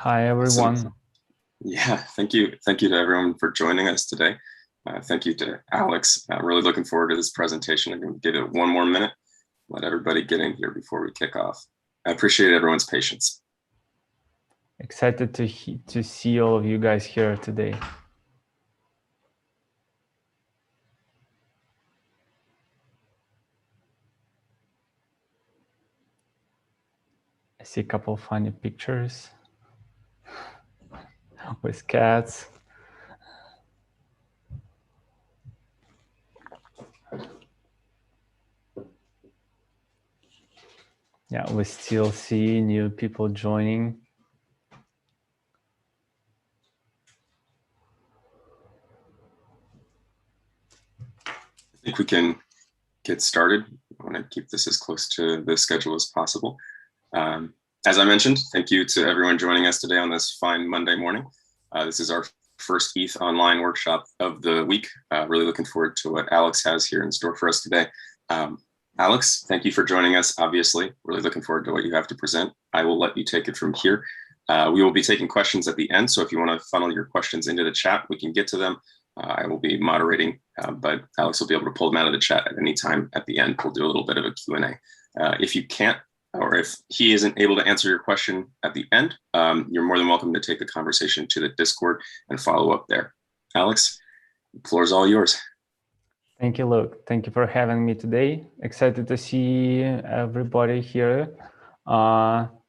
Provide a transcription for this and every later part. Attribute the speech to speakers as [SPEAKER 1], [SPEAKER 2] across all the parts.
[SPEAKER 1] Hi, everyone.
[SPEAKER 2] Yeah, thank you. Thank you to everyone for joining us today. Thank you to Alex. Really looking forward to this presentation. I'm going to give it one more minute, let everybody get in here before we kick off. I appreciate everyone's patience.
[SPEAKER 1] Excited to see all of you guys here today. I see a couple of funny pictures with cats. Yeah, we still see new people joining.
[SPEAKER 2] I think we can get started. I want to keep this as close to the schedule as possible. As I mentioned, thank you to everyone joining us today on this fine Monday morning. This is our first ETHOnline workshop of the week. Really looking forward to what Alex has here in store for us today. Alex, thank you for joining us, obviously. Really looking forward to what you have to present. I will let you take it from here. We will be taking questions at the end, so if you want to funnel your questions into the chat, we can get to them. I will be moderating, but Alex will be able to pull them out of the chat at any time at the end. We'll do a little bit of a Q&A. If you can't, or if he isn't able to answer your question at the end, you're more than welcome to take the conversation to the Discord and follow up there. Alex, the floor is all yours.
[SPEAKER 1] Thank you, Luke. Thank you for having me today. Excited to see everybody here.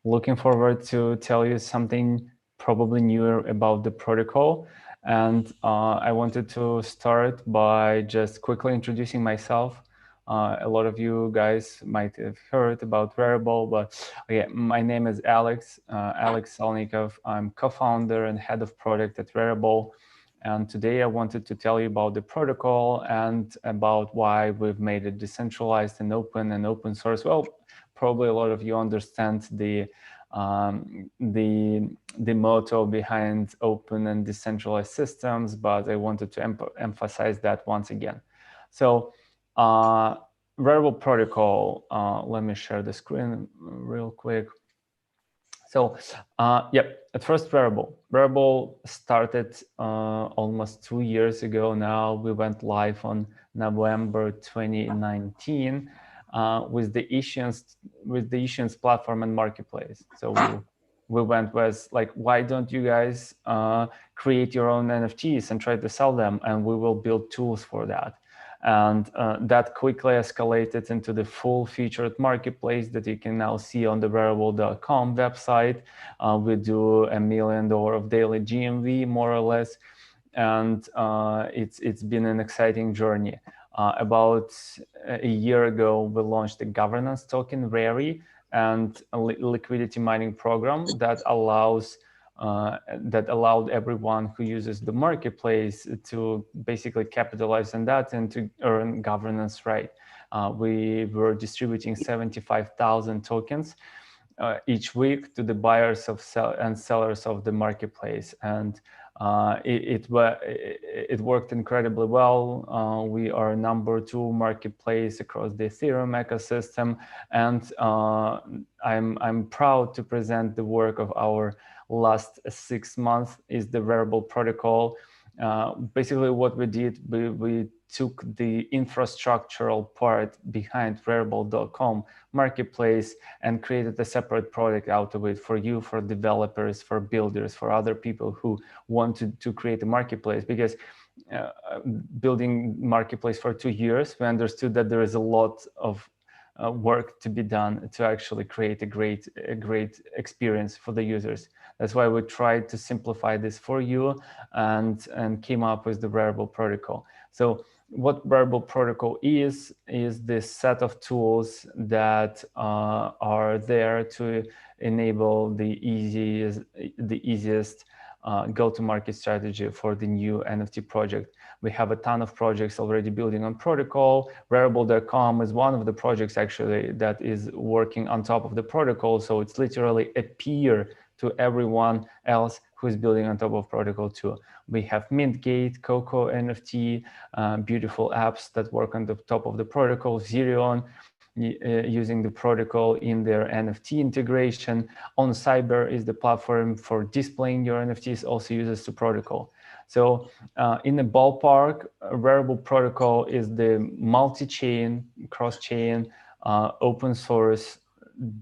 [SPEAKER 1] Looking forward to tell you something probably newer about the protocol. And I wanted to start by just quickly introducing myself. A lot of you guys might have heard about Rarible, but yeah, my name is Alex Salnikov. I'm co-founder and head of product at Rarible. And today I wanted to tell you about the protocol and about why we've made it decentralized and open source. Well, probably a lot of you understand the motto behind open and decentralized systems, but I wanted to emphasize that once again. So Rarible protocol, let me share the screen real quick. So at first Rarible started almost 2 years ago now. We went live on November 2019 with the issuance platform and marketplace. So we went with like, why don't you guys create your own NFTs and try to sell them, and we will build tools for that. And that quickly escalated into the full-featured marketplace that you can now see on the Rarible.com website. We do $1 million of daily GMV, more or less, and it's been an exciting journey. About a year ago, we launched a governance token, Rari, and a liquidity mining program that allowed everyone who uses the marketplace to basically capitalize on that and to earn governance right. We were distributing 75,000 tokens each week to the buyers and sellers of the marketplace, and it worked incredibly well. We are #2 marketplace across the Ethereum ecosystem, and I'm proud to present the work of our last 6 months is the Rarible protocol. Basically what we did, we took the infrastructural part behind Rarible.com marketplace and created a separate product out of it for you, for developers, for builders, for other people who wanted to create a marketplace. Because building marketplace for 2 years, we understood that there is a lot of work to be done to actually create a great experience for the users. That's why we tried to simplify this for you and came up with the Rarible protocol. So what Rarible protocol is this set of tools that are there to enable the easiest go-to-market strategy for the new NFT project. We have a ton of projects already building on protocol. Rarible.com is one of the projects actually that is working on top of the protocol. So it's literally a peer to everyone else who is building on top of protocol too. We have Mintgate, Coco NFT, beautiful apps that work on the top of the protocol, Zerion. using the protocol in their NFT integration. On Cyber is the platform for displaying your NFTs, also uses the protocol. So in the ballpark, Rarible protocol is the multi-chain, cross-chain, open source,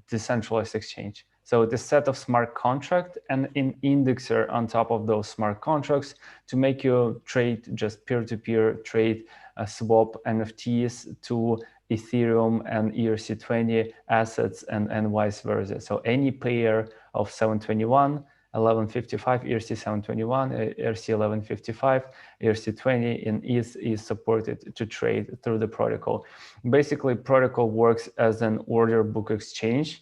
[SPEAKER 1] decentralized exchange. So it's a set of smart contract and an indexer on top of those smart contracts to make you trade, just peer-to-peer trade, swap NFTs to Ethereum and ERC20 assets and vice versa. So any pair of 721, 1155, ERC721, ERC1155, ERC20 in ETH is supported to trade through the protocol. Basically, protocol works as an order book exchange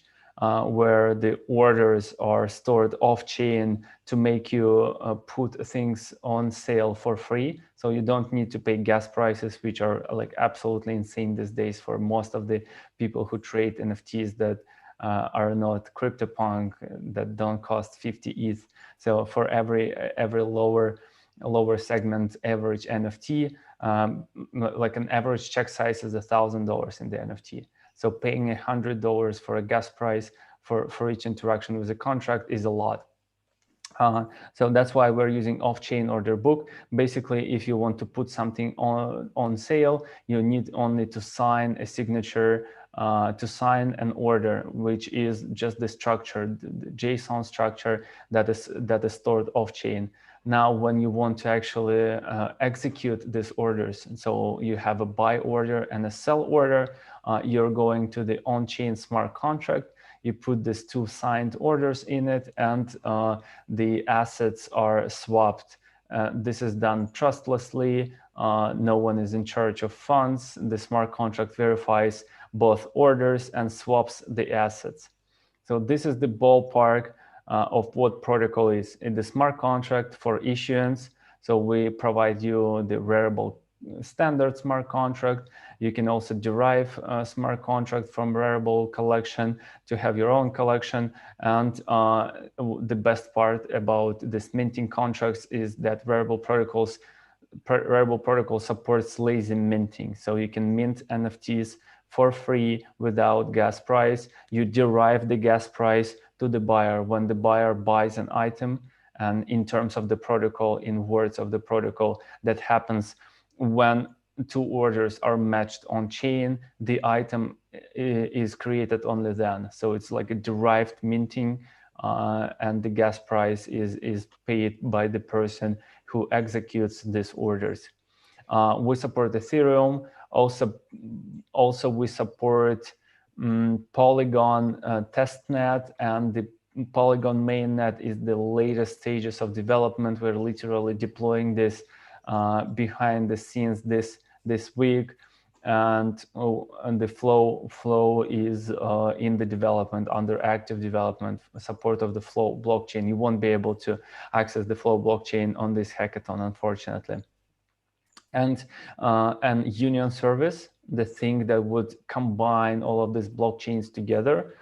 [SPEAKER 1] where the orders are stored off-chain to make you put things on sale for free. So you don't need to pay gas prices, which are like absolutely insane these days for most of the people who trade NFTs that are not CryptoPunk, that don't cost 50 ETH. So for every lower segment average NFT, like an average check size is $1,000 in the NFT. So paying $100 for a gas price for each interaction with a contract is a lot. So that's why we're using off-chain order book. Basically, if you want to put something on sale, you need only to sign a signature, to sign an order, which is just the structure, the JSON structure that is stored off-chain. Now, when you want to actually execute these orders, so you have a buy order and a sell order, you're going to the on-chain smart contract. You put these two signed orders in it, and the assets are swapped. This is done trustlessly. No one is in charge of funds. The smart contract verifies both orders and swaps the assets. So this is the ballpark of what protocol is. In the smart contract for issuance, so we provide you the Rarible standard smart contract. You can also derive a smart contract from Rarible collection to have your own collection. And the best part about this minting contracts is that Rarible protocol supports lazy minting. So you can mint NFTs for free without gas price. You derive the gas price to the buyer when the buyer buys an item. And in terms of the protocol, in words of the protocol, that happens when two orders are matched on chain, the item is created only then. So it's like a derived minting, and the gas price is paid by the person who executes these orders. We support Ethereum. Also we support Polygon testnet, and the Polygon mainnet is the latest stages of development. We're literally deploying this behind the scenes this week, and the flow is in the development, under active development, support of the Flow blockchain. You won't be able to access the Flow blockchain on this hackathon, unfortunately. And Union Service, the thing that would combine all of these blockchains together,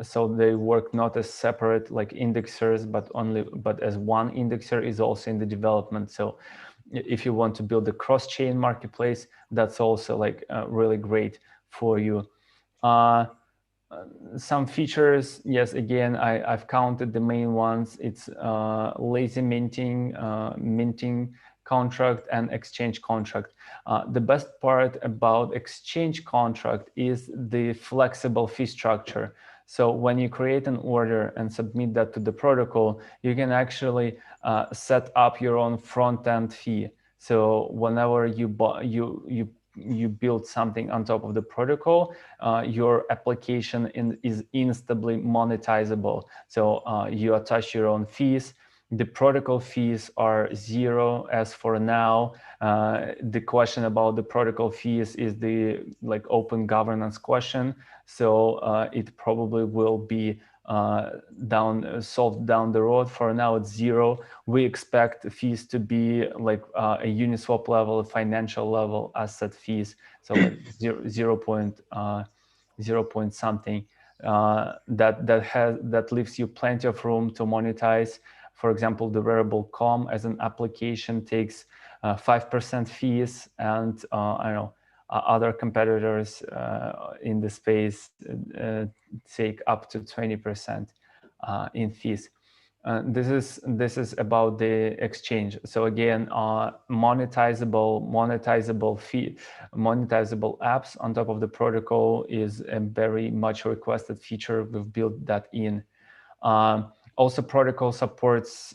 [SPEAKER 1] so they work not as separate like indexers, but as one indexer, is also in the development. So if you want to build a cross-chain marketplace, that's also like really great for you. Some features, yes, again, I've counted the main ones. It's lazy minting, minting contract, and exchange contract. The best part about exchange contract is the flexible fee structure. So when you create an order and submit that to the protocol, you can actually set up your own front-end fee. So whenever you build something on top of the protocol, your application is instantly monetizable. So you attach your own fees. The protocol fees are zero as for now. The question about the protocol fees is the like open governance question. So it probably will be solved down the road. For now, it's zero. We expect fees to be like a Uniswap level, a financial level asset fees. So like 0 point something. That leaves you plenty of room to monetize. For example, the Rarible.com as an application takes 5% fees, and I don't know, Other competitors in the space take up to 20% in fees. This is about the exchange. So again, monetizable apps on top of the protocol is a very much requested feature. We've built that in. Also, protocol supports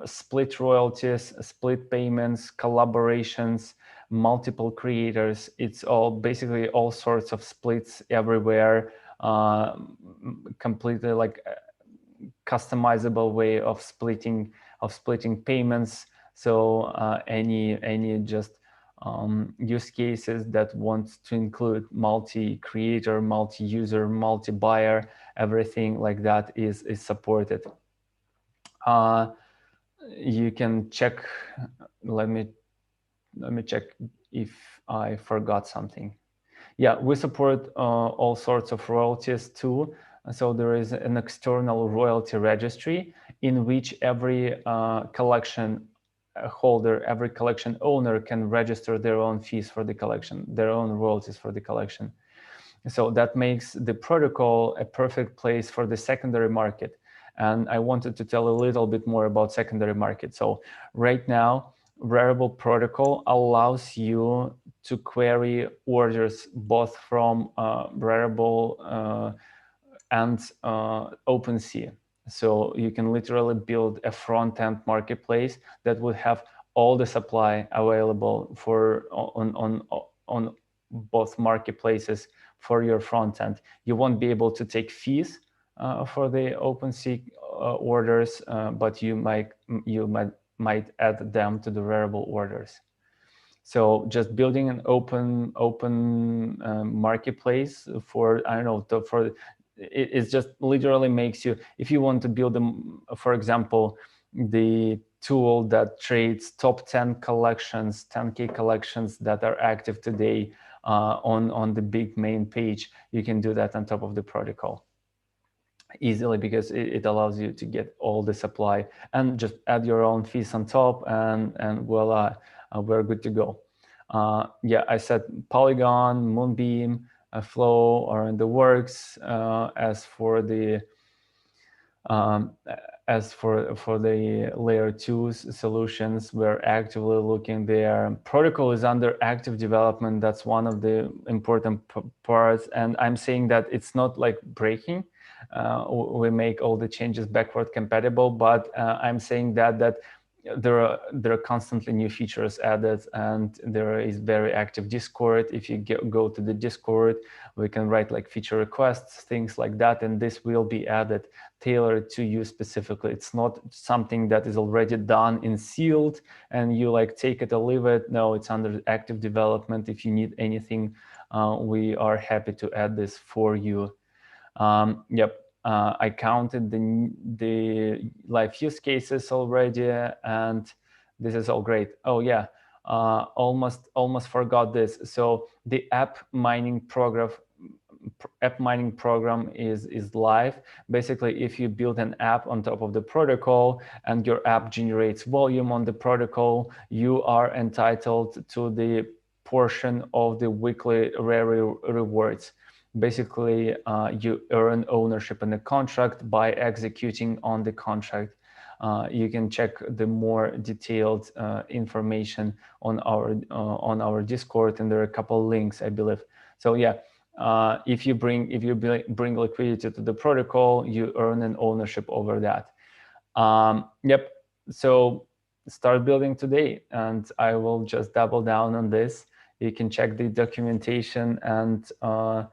[SPEAKER 1] split royalties, split payments, collaborations, multiple creators. It's all basically all sorts of splits everywhere. Completely like customizable way of splitting payments. So any just use cases that want to include multi-creator, multi-user, multi-buyer, everything like that is supported. You can check. Let me check if I forgot something. Yeah, we support all sorts of royalties too. So there is an external royalty registry in which every collection holder, every collection owner can register their own fees for the collection, their own royalties for the collection. So that makes the protocol a perfect place for the secondary market. And I wanted to tell a little bit more about secondary market. So right now, Rarible protocol allows you to query orders both from Rarible and OpenSea. So you can literally build a front-end marketplace that would have all the supply available for on both marketplaces for your front end. You won't be able to take fees for the OpenSea orders, but you might add them to the Rarible orders. So just building an open marketplace for, I don't know, for it just literally makes you, if you want to build them, for example, the tool that trades top 10 collections, 10K collections that are active today on the big main page, you can do that on top of the protocol easily, because it allows you to get all the supply and just add your own fees on top, and voila, we're good to go. Yeah, I said Polygon, Moonbeam, Flow are in the works. As for the layer 2 solutions, we're actively looking there. Protocol is under active development. That's one of the important parts. And I'm saying that it's not like breaking. We make all the changes backward compatible, but I'm saying that there are constantly new features added, and there is very active Discord. If you go to the Discord, we can write like feature requests, things like that, and this will be added tailored to you specifically. It's not something that is already done and sealed and you like take it or leave it. No, it's under active development. If you need anything, we are happy to add this for you. Yep. I counted the live use cases already, and this is all great. Oh yeah, almost forgot this. So the app mining program is live. Basically, if you build an app on top of the protocol and your app generates volume on the protocol, you are entitled to the portion of the weekly rewards. Basically, you earn ownership in the contract by executing on the contract. You can check the more detailed information on our Discord, and there are a couple links, I believe. So yeah, if you bring liquidity to the protocol, you earn an ownership over that. Yep. So start building today, and I will just double down on this. You can check the documentation and our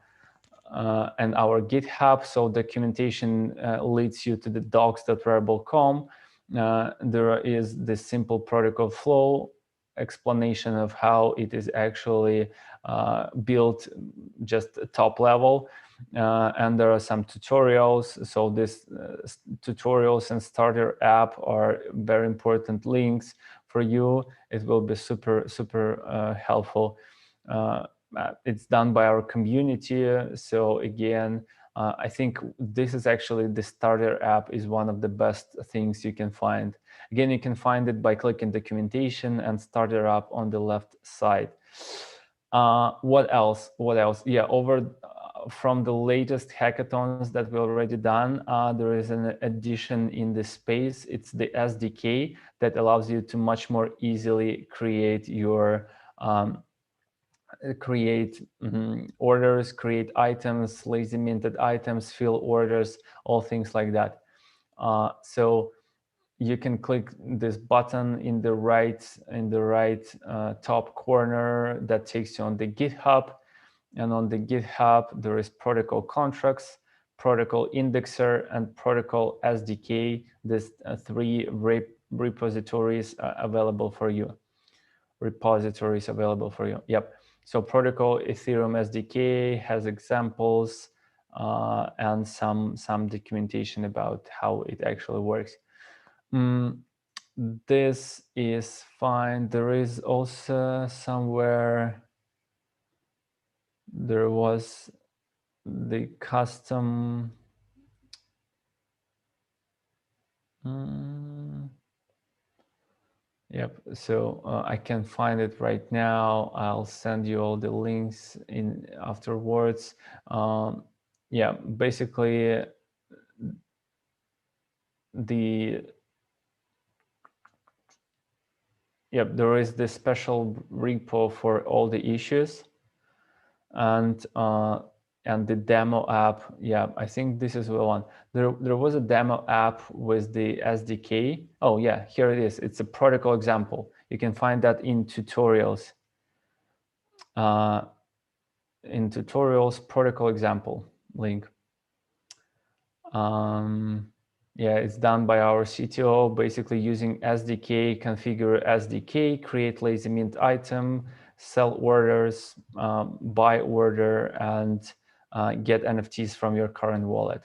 [SPEAKER 1] GitHub. So documentation leads you to the docs.rarible.com. There is the simple protocol flow explanation of how it is actually built, just top level. And there are some tutorials. So this tutorials and starter app are very important links for you. It will be super helpful. It's done by our community. So again, I think this is actually the starter app is one of the best things you can find. Again, you can find it by clicking documentation and starter app on the left side. What else? What else? Yeah, from the latest hackathons that we already done, there is an addition in the space. It's the SDK that allows you to much more easily create your orders, create items, lazy minted items, fill orders, all things like that. So you can click this button in the right top corner that takes you on the GitHub, and on the GitHub there is protocol contracts, protocol indexer, and protocol SDK. There's three repositories available for you. Yep. So protocol Ethereum SDK has examples and some documentation about how it actually works. This is fine. There is also somewhere there was the custom. Yep. So I can find it right now. I'll send you all the links in afterwards. Yeah. Basically, there is this special repo for all the issues, and the demo app. Yeah, I think this is the one. There was a demo app with the SDK. Oh yeah, here it is. It's a protocol example. You can find that in tutorials. In tutorials, protocol example link. Yeah, it's done by our CTO, basically using SDK, configure SDK, create lazy mint item, sell orders, buy order, and get NFTs from your current wallet.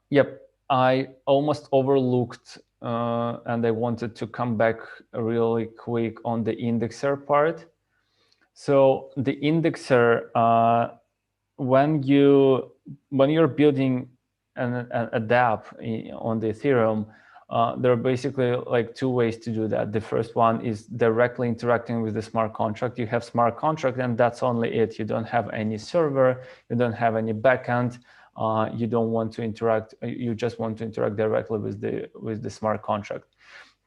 [SPEAKER 1] Yep, I almost overlooked, and I wanted to come back really quick on the indexer part. So the indexer, when you're building a dApp on the Ethereum, there are basically like two ways to do that. The first one is directly interacting with the smart contract. You have smart contract, and that's only it. You don't have any server, you don't have any backend. You don't want to interact. You just want to interact directly with the smart contract.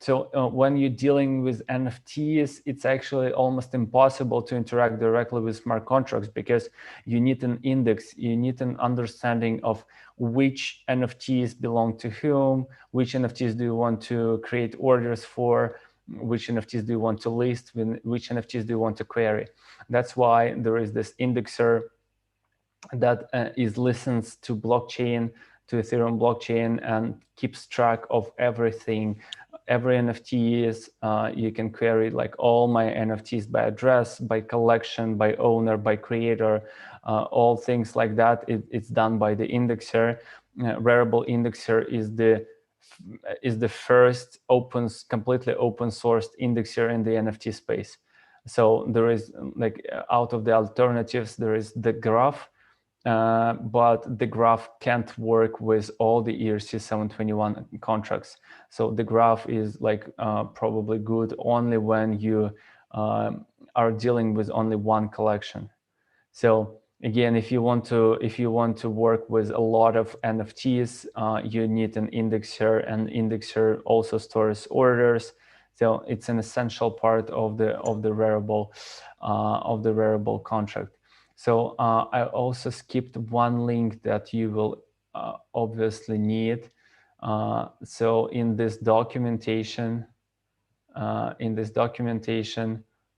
[SPEAKER 1] So when you're dealing with NFTs, it's actually almost impossible to interact directly with smart contracts, because you need an index, you need an understanding of which NFTs belong to whom, which NFTs do you want to create orders for, which NFTs do you want to list, which NFTs do you want to query. That's why there is this indexer that listens to blockchain, to Ethereum blockchain, and keeps track of everything. Every NFT is, you can query like all my NFTs by address, by collection, by owner, by creator, all things like that. It's done by the indexer. Rarible indexer is the first completely open sourced indexer in the NFT space. So there is like, out of the alternatives, there is the graph, but the graph can't work with all the ERC 721 contracts. So the graph is like probably good only when you are dealing with only one collection. So again, if you want to work with a lot of NFTs, you need an indexer, and indexer also stores orders. So it's an essential part of the Rarible contract. So I also skipped one link that you will obviously need. So in this documentation,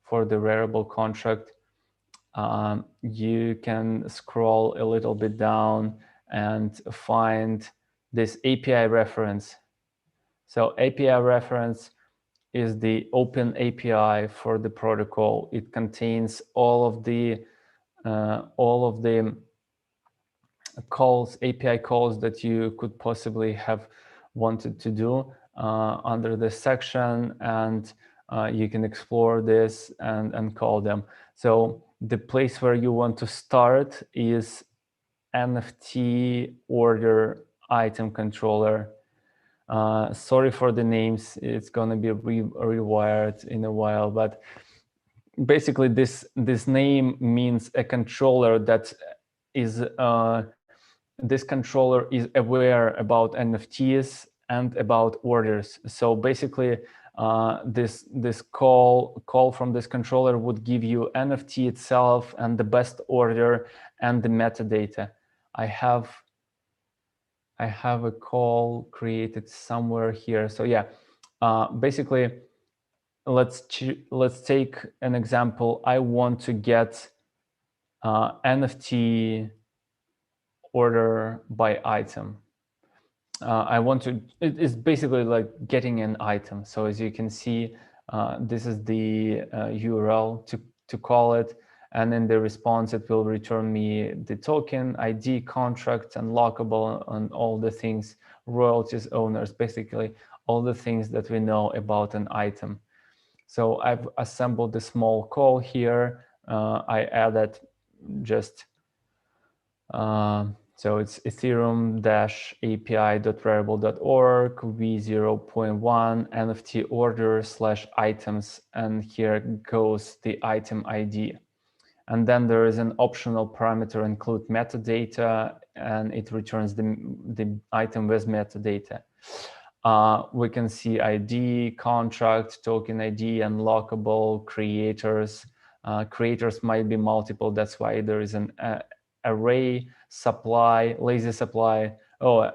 [SPEAKER 1] for the Rarible contract, you can scroll a little bit down and find this API reference. So API reference is the open API for the protocol. It contains all of the API calls that you could possibly have wanted to do under this section, and you can explore this and call them. So the place where you want to start is NFT order item controller. Sorry for the names, it's going to be rewired in a while, but basically this name means a controller that is this controller is aware about NFTs and about orders. So basically, this call from this controller would give you NFT itself and the best order and the metadata. I have a call created somewhere here. So yeah, basically, let's take an example. I want to get NFT order by item. I want to, it's basically like getting an item. So as you can see, this is the URL to call it. And in the response, it will return me the token, ID, contract, unlockable, and all the things, royalties, owners, basically all the things that we know about an item. So I've assembled a small call here. I added just, so it's ethereum-api.rarible.org v0.1 NFT order / items, and here goes the item ID. And then there is an optional parameter include metadata, and it returns the item with metadata. We can see ID, contract, token ID, unlockable, creators. Creators might be multiple. That's why there is an array, supply, lazy supply. Oh,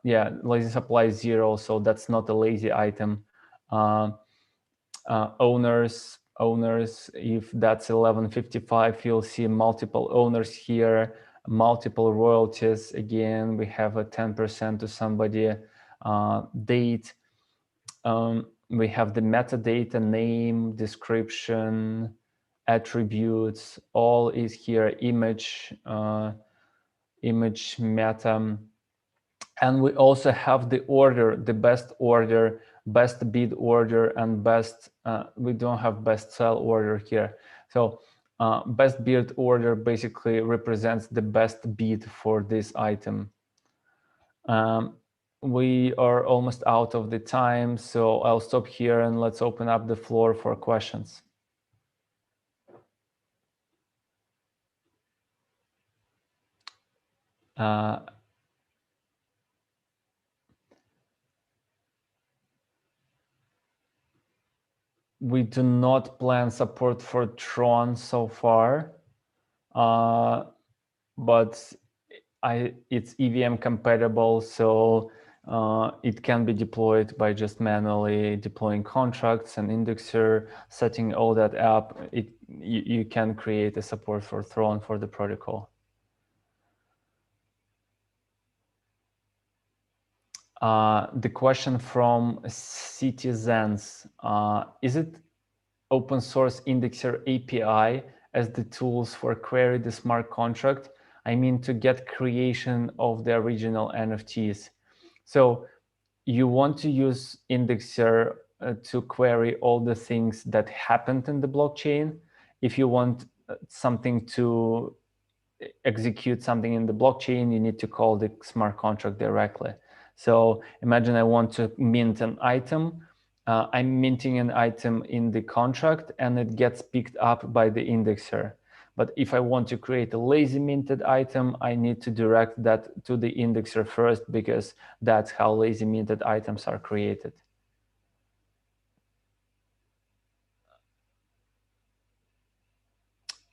[SPEAKER 1] yeah, lazy supply is 0, so that's not a lazy item. Owners, if that's 1155, you'll see multiple owners here, multiple royalties. Again, we have a 10% to somebody. Date. We have the metadata, name, description, attributes, all is here, image, image meta. And we also have the order, the best order, best bid order, and best, we don't have best sell order here. So best bid order basically represents the best bid for this item. We are almost out of the time, so I'll stop here and let's open up the floor for questions. We do not plan support for Tron so far, but it's EVM compatible, so it can be deployed by just manually deploying contracts and indexer, setting all that up. You can create a support for Tron for the protocol. The question from citizens, is it open source indexer API as the tools for query the smart contract? I mean, to get creation of the original NFTs. So you want to use indexer to query all the things that happened in the blockchain. If you want something to execute something in the blockchain, you need to call the smart contract directly. So imagine I want to mint an item. I'm minting an item in the contract and it gets picked up by the indexer. But if I want to create a lazy minted item, I need to direct that to the indexer first, because that's how lazy minted items are created.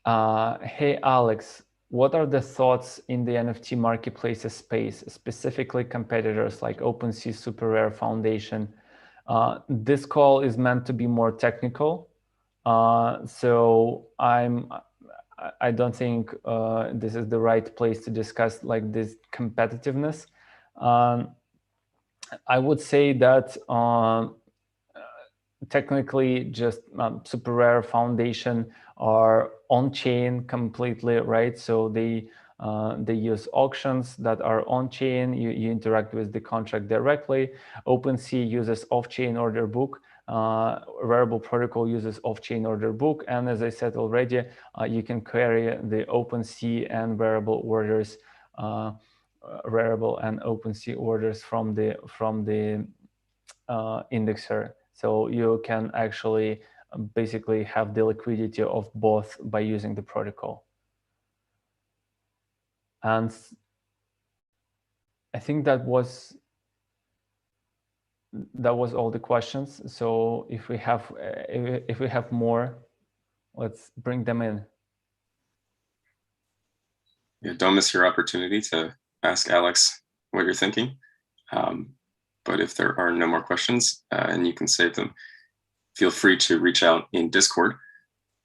[SPEAKER 1] Hey, Alex, what are the thoughts in the NFT marketplaces space, specifically competitors like OpenSea, SuperRare, Foundation? This call is meant to be more technical, so I don't think this is the right place to discuss like this competitiveness. I would say that technically just SuperRare, Foundation are on-chain completely, right? So they use auctions that are on-chain. You interact with the contract directly. OpenSea uses off-chain order book. Rarible protocol uses off-chain order book. And as I said already, you can query the OpenSea and Rarible orders, Rarible and OpenSea orders from the indexer. So you can actually basically have the liquidity of both by using the protocol. And I think that was all the questions. So if we have more, let's bring them in.
[SPEAKER 2] Yeah, don't miss your opportunity to ask Alex what you're thinking. But if there are no more questions and you can save them, feel free to reach out in Discord,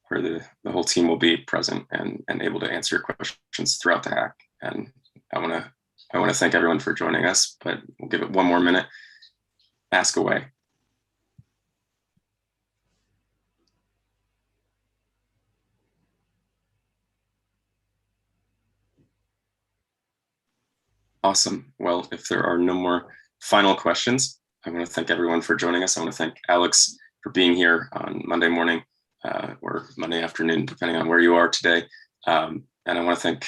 [SPEAKER 2] where the whole team will be present and able to answer your questions throughout the hack. And I want to thank everyone for joining us, but we'll give it one more minute. Ask away. Awesome. Well, if there are no more final questions, I want to thank everyone for joining us. I want to thank Alex for being here on Monday morning or Monday afternoon, depending on where you are today. And I want to thank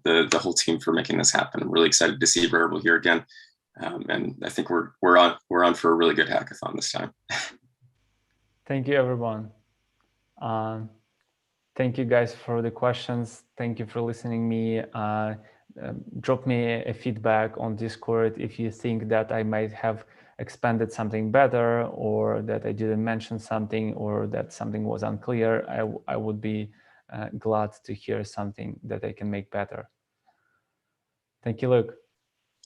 [SPEAKER 2] the whole team for making this happen. I'm really excited to see Rarible here again. And I think we're on for a really good hackathon this time.
[SPEAKER 1] Thank you, everyone. Thank you guys for the questions. Thank you for listening me. Drop me a feedback on Discord if you think that I might have expanded something better, or that I didn't mention something, or that something was unclear. I would be glad to hear something that I can make better. Thank you, Luke.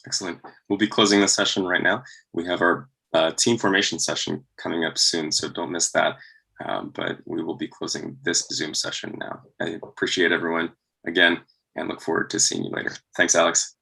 [SPEAKER 2] Excellent. We'll be closing the session right now. We have our team formation session coming up soon, so don't miss that. But we will be closing this Zoom session now. I appreciate everyone again and look forward to seeing you later. Thanks, Alex.